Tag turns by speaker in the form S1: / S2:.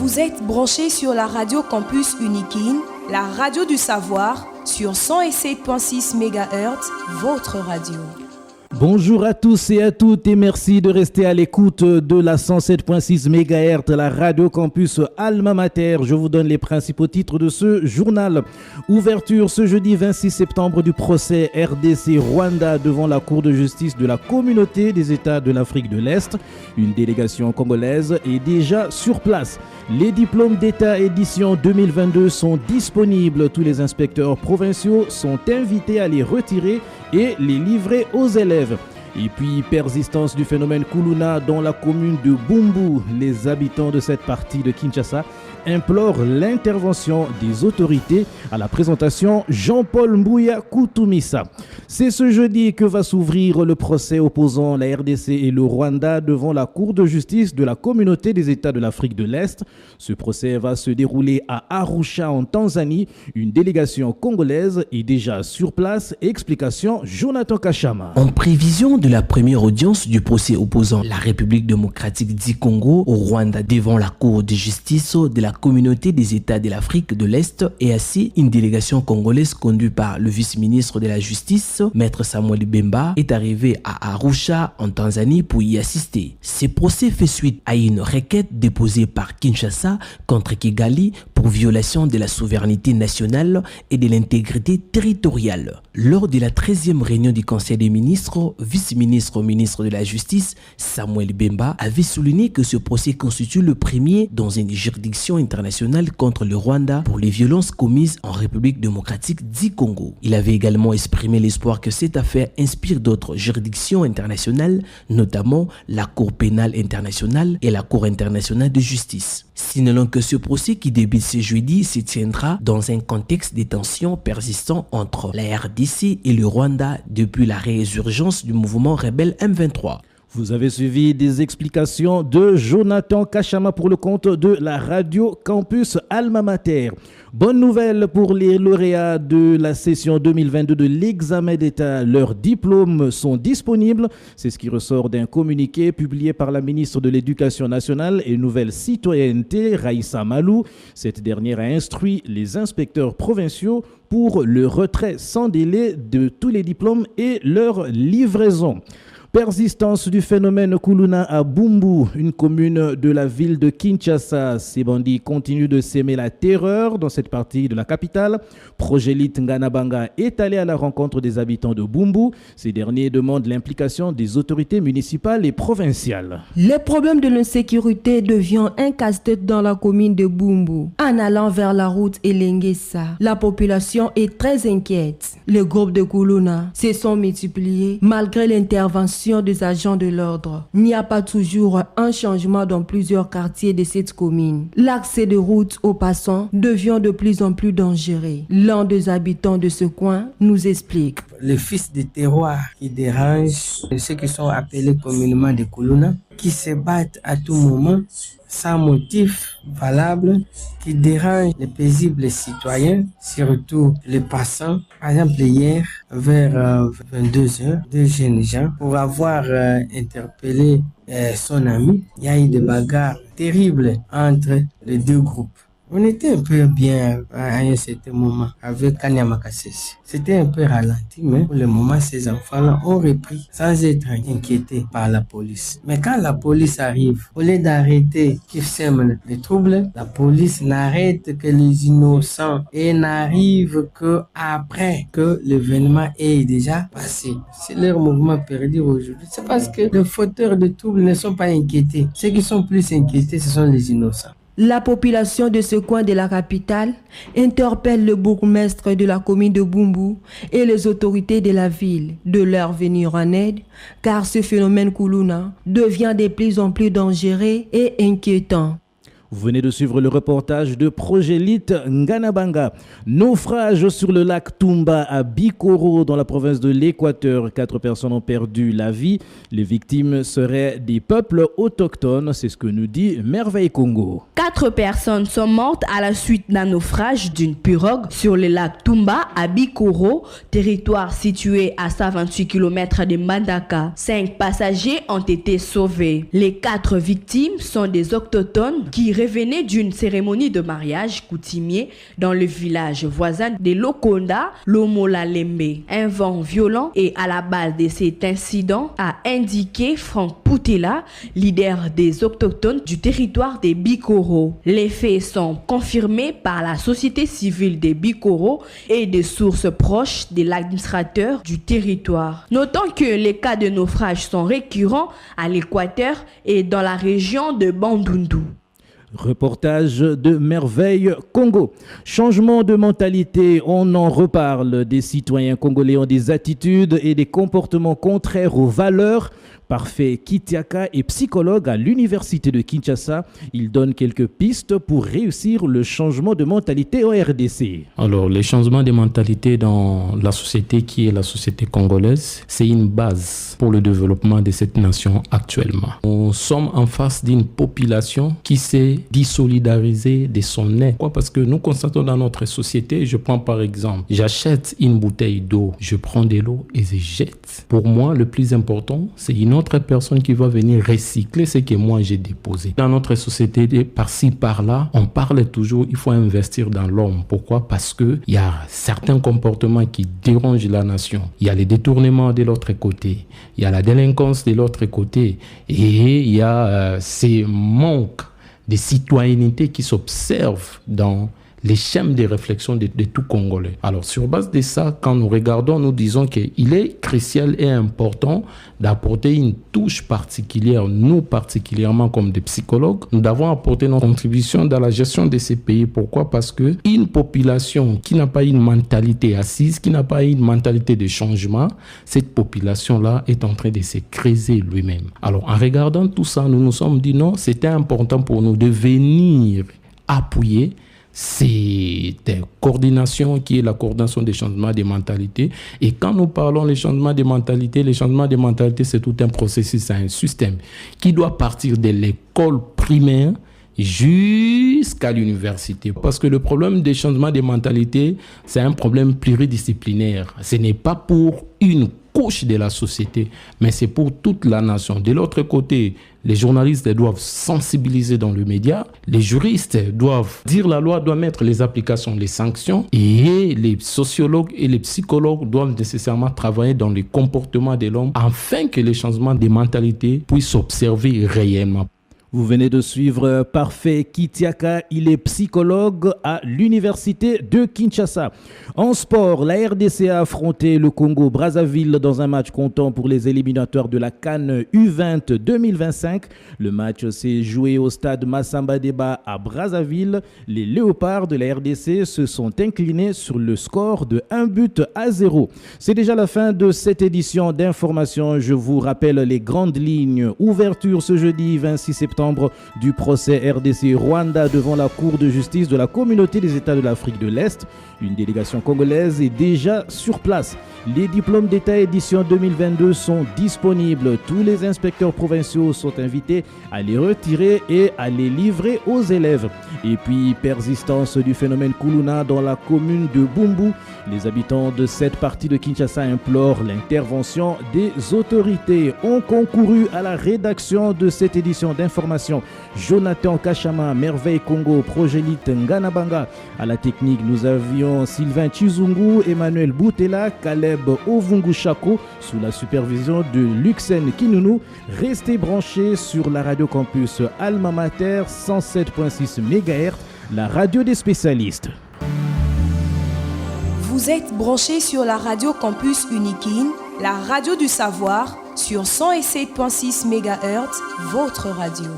S1: Vous êtes branchés sur la radio Campus Unikin, la radio du savoir, sur 107.6 MHz, votre radio.
S2: Bonjour à tous et à toutes et merci de rester à l'écoute de la 107.6 MHz, la radio campus Alma Mater. Je vous donne les principaux titres de ce journal. Ouverture ce jeudi 26 septembre du procès RDC-Rwanda devant la Cour de justice de la Communauté des États de l'Afrique de l'Est. Une délégation congolaise est déjà sur place. Les diplômes d'État édition 2022 sont disponibles. Tous les inspecteurs provinciaux sont invités à les retirer et les livrer aux élèves. Et puis, persistance du phénomène Kuluna dans la commune de Bumbu. Les habitants de cette partie de Kinshasa implorent l'intervention des autorités. À la présentation, Jean-Paul Mbouya Koutoumissa. C'est ce jeudi que va s'ouvrir le procès opposant la RDC et le Rwanda devant la Cour de justice de la Communauté des États de l'Afrique de l'Est. Ce procès va se dérouler à Arusha en Tanzanie. Une délégation congolaise est déjà sur place. Explication, Jonathan Kachama.
S3: En prévision de la première audience du procès opposant la République démocratique du Congo au Rwanda devant la Cour de justice de la Communauté des États de l'Afrique de l'Est, et ainsi une délégation congolaise conduite par le vice-ministre de la Justice, Maître Samuel Bemba, est arrivée à Arusha en Tanzanie pour y assister. Ce procès fait suite à une requête déposée par Kinshasa contre Kigali pour violation de la souveraineté nationale et de l'intégrité territoriale. Lors de la 13e réunion du Conseil des ministres, vice-ministre au ministre de la Justice, Samuel Bemba, avait souligné que ce procès constitue le premier dans une juridiction internationale contre le Rwanda pour les violences commises en République démocratique du Congo. Il avait également exprimé l'espoir que cette affaire inspire d'autres juridictions internationales, notamment la Cour pénale internationale et la Cour internationale de justice. Signalons que ce procès qui débute ce jeudi se tiendra dans un contexte de tensions persistant entre la RDC et le Rwanda depuis la résurgence du mouvement rebelle M23.
S2: Vous avez suivi des explications de Jonathan Kachama pour le compte de la radio Campus Alma Mater. Bonne nouvelle pour les lauréats de la session 2022 de l'examen d'État. Leurs diplômes sont disponibles. C'est ce qui ressort d'un communiqué publié par la ministre de l'Éducation nationale et Nouvelle Citoyenneté, Raïssa Malou. Cette dernière a instruit les inspecteurs provinciaux pour le retrait sans délai de tous les diplômes et leur livraison. Persistance du phénomène Kuluna à Bumbu, une commune de la ville de Kinshasa. Ces bandits continuent de s'aimer la terreur dans cette partie de la capitale. Progélite Nganabanga est allé à la rencontre des habitants de Bumbu. Ces derniers demandent l'implication des autorités municipales et provinciales.
S4: Le problème de l'insécurité devient un casse-tête dans la commune de Bumbu. En allant vers la route Elengesa, la population est très inquiète. Les groupes de Kuluna se sont multipliés malgré l'intervention des agents de l'ordre. Il n'y a pas toujours un changement dans plusieurs quartiers de cette commune. L'accès de route aux passants devient de plus en plus dangereux. L'un des habitants de ce coin nous explique.
S5: Les fils de terroir qui dérangent ceux qui sont appelés communément des Kuluna, qui se battent à tout moment sans motif valable, qui dérangent les paisibles citoyens, surtout les passants. Par exemple, hier, vers 22h, deux jeunes gens, pour avoir interpellé son ami, il y a eu des bagarres terribles entre les deux groupes. On était un peu bien à un certain moment avec Kanyama Kasese. C'était un peu ralenti, mais pour le moment, ces enfants-là ont repris sans être inquiétés par la police. Mais quand la police arrive, au lieu d'arrêter qui sème les troubles, la police n'arrête que les innocents et n'arrive que après que l'événement est déjà passé. C'est leur mouvement perdu aujourd'hui. C'est parce que les fauteurs de troubles ne sont pas inquiétés. Ceux qui sont plus inquiétés, ce sont les innocents.
S4: La population de ce coin de la capitale interpelle le bourgmestre de la commune de Bumbu et les autorités de la ville de leur venir en aide, car ce phénomène Kuluna devient de plus en plus dangereux et inquiétant.
S2: Vous venez de suivre le reportage de Progélite Nganabanga. Naufrage sur le lac Tumba à Bikoro dans la province de l'Équateur. 4 personnes ont perdu la vie. Les victimes seraient des peuples autochtones. C'est ce que nous dit Merveille Congo.
S6: 4 personnes sont mortes à la suite d'un naufrage d'une pirogue sur le lac Tumba à Bikoro, territoire situé à 128 km de Mbandaka. 5 passagers ont été sauvés. Les 4 victimes sont des autochtones qui revenaient d'une cérémonie de mariage coutumier dans le village voisin de Lokonda, Lomola-Lembe. Un vent violent est à la base de cet incident, a indiqué Franck Poutela, leader des autochtones du territoire des Bikoro. Les faits sont confirmés par la société civile des Bikoro et des sources proches de l'administrateur du territoire. Notons que les cas de naufrage sont récurrents à l'Équateur et dans la région de Bandundu.
S2: Reportage de Merveille Congo. Changement de mentalité, on en reparle. Des citoyens congolais ont des attitudes et des comportements contraires aux valeurs. Parfait Kitiaka est psychologue à l'université de Kinshasa. Il donne quelques pistes pour réussir le changement de mentalité en RDC.
S7: Alors, le changement de mentalité dans la société qui est la société congolaise, c'est une base pour le développement de cette nation actuellement. Nous sommes en face d'une population qui s'est désolidarisée de son nez. Pourquoi? Parce que nous constatons dans notre société, je prends par exemple, j'achète une bouteille d'eau, je prends de l'eau et je jette. Pour moi, le plus important, c'est une autre personne qui va venir recycler ce que moi j'ai déposé. Dans notre société, par-ci, par-là, on parle toujours, il faut investir dans l'homme. Pourquoi? Parce qu'il y a certains comportements qui dérangent la nation. Il y a les détournements de l'autre côté, il y a la délinquance de l'autre côté et il y a ces manques de citoyenneté qui s'observent dans les schèmes de réflexion de tout Congolais. Alors, sur base de ça, quand nous regardons, nous disons qu'il est crucial et important d'apporter une touche particulière. Nous, particulièrement comme des psychologues, nous devons apporter notre contribution dans la gestion de ces pays. Pourquoi? Parce qu'une population qui n'a pas une mentalité assise, qui n'a pas une mentalité de changement, cette population-là est en train de se creuser lui-même. Alors, en regardant tout ça, nous nous sommes dit non, c'était important pour nous de venir appuyer cette coordination qui est la coordination des changements de mentalité. Et quand nous parlons des changements de mentalité, c'est tout un processus, c'est un système qui doit partir de l'école primaire jusqu'à l'université. Parce que le problème des changements de mentalité, c'est un problème pluridisciplinaire. Ce n'est pas pour une couche de la société, mais c'est pour toute la nation. De l'autre côté, les journalistes doivent sensibiliser dans le média, les juristes doivent dire la loi, doivent mettre les applications, les sanctions, et les sociologues et les psychologues doivent nécessairement travailler dans le comportement de l'homme afin que les changements de mentalité puissent s'observer réellement.
S2: Vous venez de suivre Parfait Kitiaka, il est psychologue à l'université de Kinshasa. En sport, la RDC a affronté le Congo-Brazzaville dans un match comptant pour les éliminatoires de la CAN U20 2025. Le match s'est joué au stade Massamba Deba à Brazzaville. Les Léopards de la RDC se sont inclinés sur le score de 1-0. C'est déjà la fin de cette édition d'information. Je vous rappelle les grandes lignes. Ouverture ce jeudi 26 septembre du procès RDC-Rwanda devant la Cour de justice de la Communauté des États de l'Afrique de l'Est. Une délégation congolaise est déjà sur place. Les diplômes d'État édition 2022 sont disponibles. Tous les inspecteurs provinciaux sont invités à les retirer et à les livrer aux élèves. Et puis, persistance du phénomène Kuluna dans la commune de Bumbu. Les habitants de cette partie de Kinshasa implorent l'intervention des autorités. Ont concouru à la rédaction de cette édition d'information Jonathan Kachama, Merveille Congo, Progélite Nganabanga. À la technique, nous avions Sylvain Chizungu, Emmanuel Boutela, Caleb Ovungu Chako, sous la supervision de Luxen Kinounou. Restez branchés sur la radio campus Alma Mater 107.6 MHz, la radio des spécialistes.
S1: Vous êtes branchés sur la radio campus Unikin, la radio du savoir, sur 107.6 MHz, votre radio.